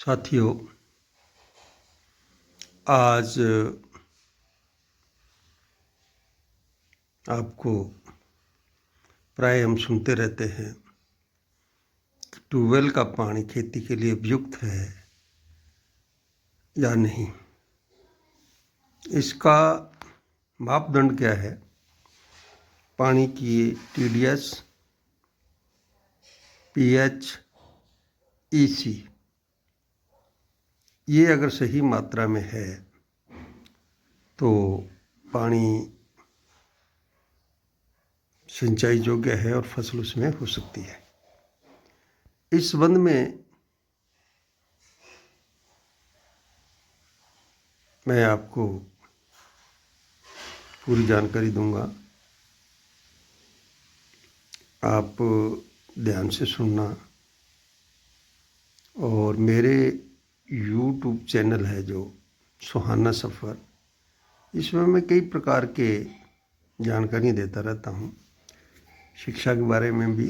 साथियों, आज आपको प्राय हम सुनते रहते हैं कि ट्यूबवेल का पानी खेती के लिए उपयुक्त है या नहीं। इसका मापदंड क्या है? पानी की TDS, pH, EC, ये अगर सही मात्रा में है तो पानी सिंचाई योग्य है और फसल उसमें हो सकती है। इस संबंध में मैं आपको पूरी जानकारी दूंगा। आप ध्यान से सुनना। और मेरे YouTube चैनल है जो सुहाना सफ़र, इसमें मैं कई प्रकार के जानकारी देता रहता हूँ, शिक्षा के बारे में भी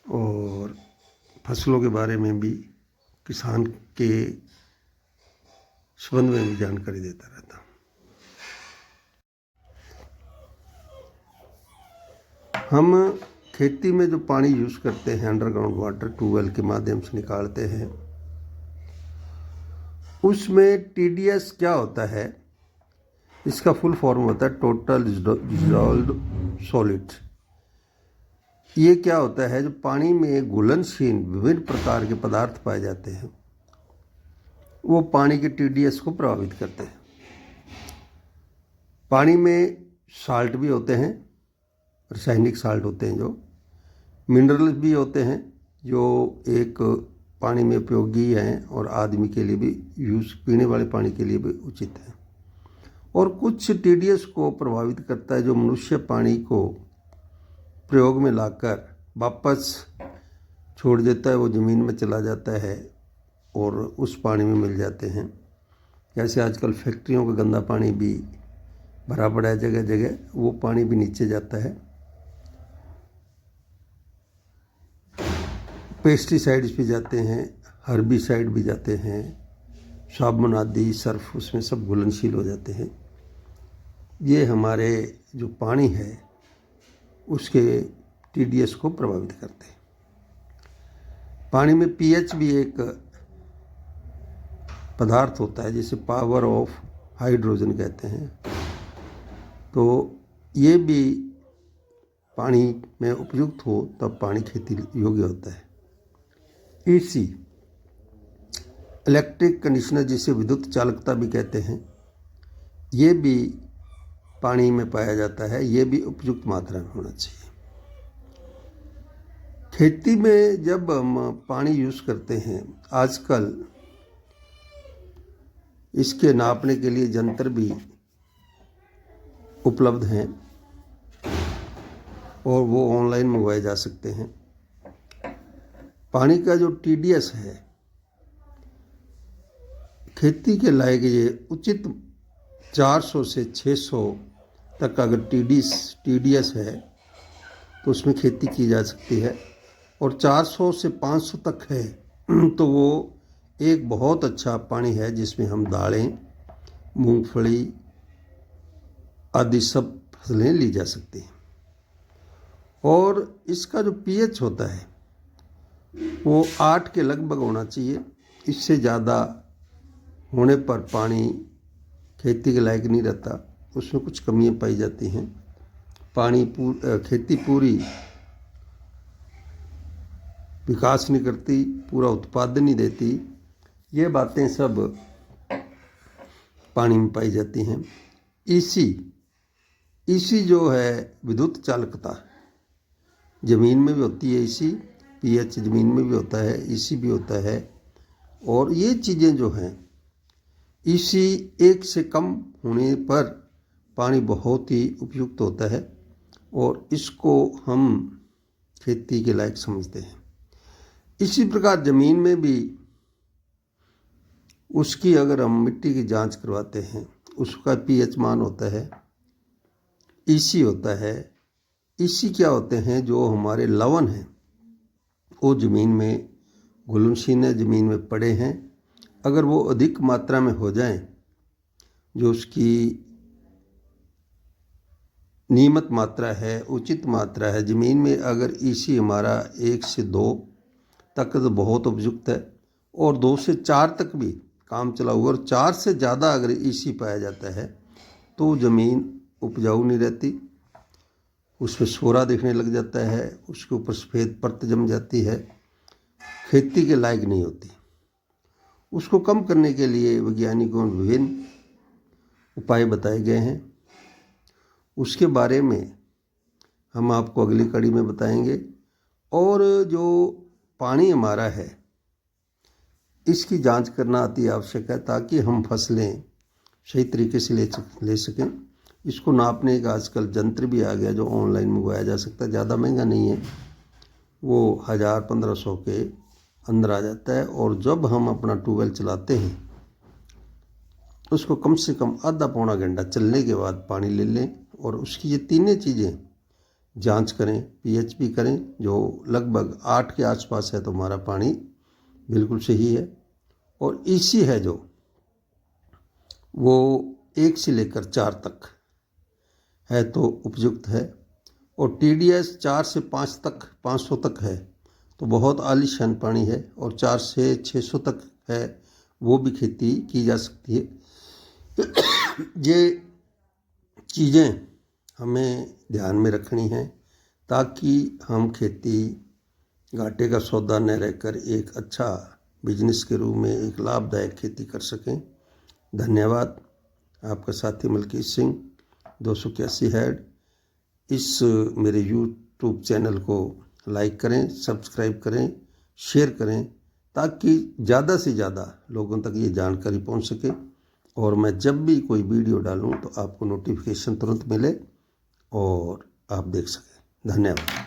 और फसलों के बारे में भी, किसान के संबंध में भी जानकारी देता रहता हूँ। हम खेती में जो पानी यूज़ करते हैं, अंडरग्राउंड वाटर ट्यूबवेल के माध्यम से निकालते हैं, उसमें TDS क्या होता है? इसका फुल फॉर्म होता है टोटल डिसॉल्व्ड सॉलिड। ये क्या होता है? जो पानी में घुलनशील विभिन्न प्रकार के पदार्थ पाए जाते हैं, वो पानी के TDS को प्रभावित करते हैं। पानी में साल्ट भी होते हैं, रासायनिक साल्ट होते हैं, जो मिनरल्स भी होते हैं जो एक पानी में उपयोगी हैं और आदमी के लिए भी पीने वाले पानी के लिए भी उचित है। और कुछ TDS को प्रभावित करता है जो मनुष्य पानी को प्रयोग में लाकर वापस छोड़ देता है, वो ज़मीन में चला जाता है और उस पानी में मिल जाते हैं। जैसे आजकल फैक्ट्रियों का गंदा पानी भी भरा पड़ा है जगह जगह, वो पानी भी नीचे जाता है। पेस्टिसाइड्स भी जाते हैं, हर्बिसाइड भी जाते हैं, साबुन आदि सर्फ, उसमें सब घुलनशील हो जाते हैं। ये हमारे जो पानी है उसके TDS को प्रभावित करते हैं। पानी में pH भी एक पदार्थ होता है जिसे पावर ऑफ हाइड्रोजन कहते हैं, तो ये भी पानी में उपयुक्त हो तब पानी खेती योग्य होता है। EC इलेक्ट्रिक कंडीशनर, जिसे विद्युत चालकता भी कहते हैं, ये भी पानी में पाया जाता है। ये भी उपयुक्त मात्रा में होना चाहिए। खेती में जब हम पानी यूज़ करते हैं, आजकल इसके नापने के लिए यंत्र भी उपलब्ध हैं और वो ऑनलाइन मंगवाए जा सकते हैं। पानी का जो TDS है, खेती के लायक ये उचित 400 से 600 तक अगर TDS है तो उसमें खेती की जा सकती है, और 400 से 500 तक है तो वो एक बहुत अच्छा पानी है जिसमें हम दालें, मूंगफली आदि सब फसलें ली जा सकती हैं। और इसका जो pH होता है वो 8 के लगभग होना चाहिए। इससे ज़्यादा होने पर पानी खेती के लायक नहीं रहता, उसमें कुछ कमियां पाई जाती हैं। खेती पूरी विकास नहीं करती, पूरा उत्पादन नहीं देती। ये बातें सब पानी में पाई जाती हैं। EC जो है विद्युत चालकता, ज़मीन में भी होती है EC, pH ज़मीन में भी होता है, EC भी होता है। और ये चीज़ें जो हैं, EC 1 से कम होने पर पानी बहुत ही उपयुक्त होता है और इसको हम खेती के लायक समझते हैं। इसी प्रकार ज़मीन में भी उसकी अगर हम मिट्टी की जांच करवाते हैं, उसका pH मान होता है, EC होता है। EC क्या होते हैं? जो हमारे लवण हैं वो ज़मीन में घुलनशीन ज़मीन में पड़े हैं, अगर वो अधिक मात्रा में हो जाएं, जो उसकी नियमित मात्रा है, उचित मात्रा है ज़मीन में, अगर ईसी हमारा 1 से 2 तक तो बहुत उपयुक्त है, और 2 से 4 तक भी काम चला हुआ, और 4 से ज़्यादा अगर ईसी पाया जाता है तो ज़मीन उपजाऊ नहीं रहती, उसमें सोरा दिखने लग जाता है, उसके ऊपर सफ़ेद परत जम जाती है, खेती के लायक नहीं होती। उसको कम करने के लिए वैज्ञानिकों ने विभिन्न उपाय बताए गए हैं। उसके बारे में हम आपको अगली कड़ी में बताएंगे। और जो पानी हमारा है, इसकी जांच करना अति आवश्यक है, ताकि हम फसलें सही तरीके से ले सकें। इसको नापने का आजकल यंत्र भी आ गया, जो ऑनलाइन मंगवाया जा सकता है, ज़्यादा महंगा नहीं है, वो 1000-1500 के अंदर आ जाता है। और जब हम अपना ट्यूबवेल चलाते हैं, उसको कम से कम आधा पौना घंटा चलने के बाद पानी ले लें, और उसकी ये तीनों चीज़ें जांच करें, पीएच भी करें, जो लगभग 8 के आसपास है तो हमारा पानी बिल्कुल सही है। और ईसी है जो, वो 1 से लेकर 4 तक है तो उपयुक्त है, और टीडीएस 4 से 5 तक 500 तक है तो बहुत आलीशान पानी है, और 4 से 600 तक है वो भी खेती की जा सकती है। ये चीज़ें हमें ध्यान में रखनी हैं, ताकि हम खेती घाटे का सौदा न रहकर एक अच्छा बिजनेस के रूप में एक लाभदायक खेती कर सकें। धन्यवाद। आपका साथी मलकीत सिंह, 281 हेड। इस मेरे यूट्यूब चैनल को लाइक करें, सब्सक्राइब करें, शेयर करें, ताकि ज़्यादा से ज़्यादा लोगों तक ये जानकारी पहुंच सके, और मैं जब भी कोई वीडियो डालूं तो आपको नोटिफिकेशन तुरंत मिले और आप देख सकें। धन्यवाद।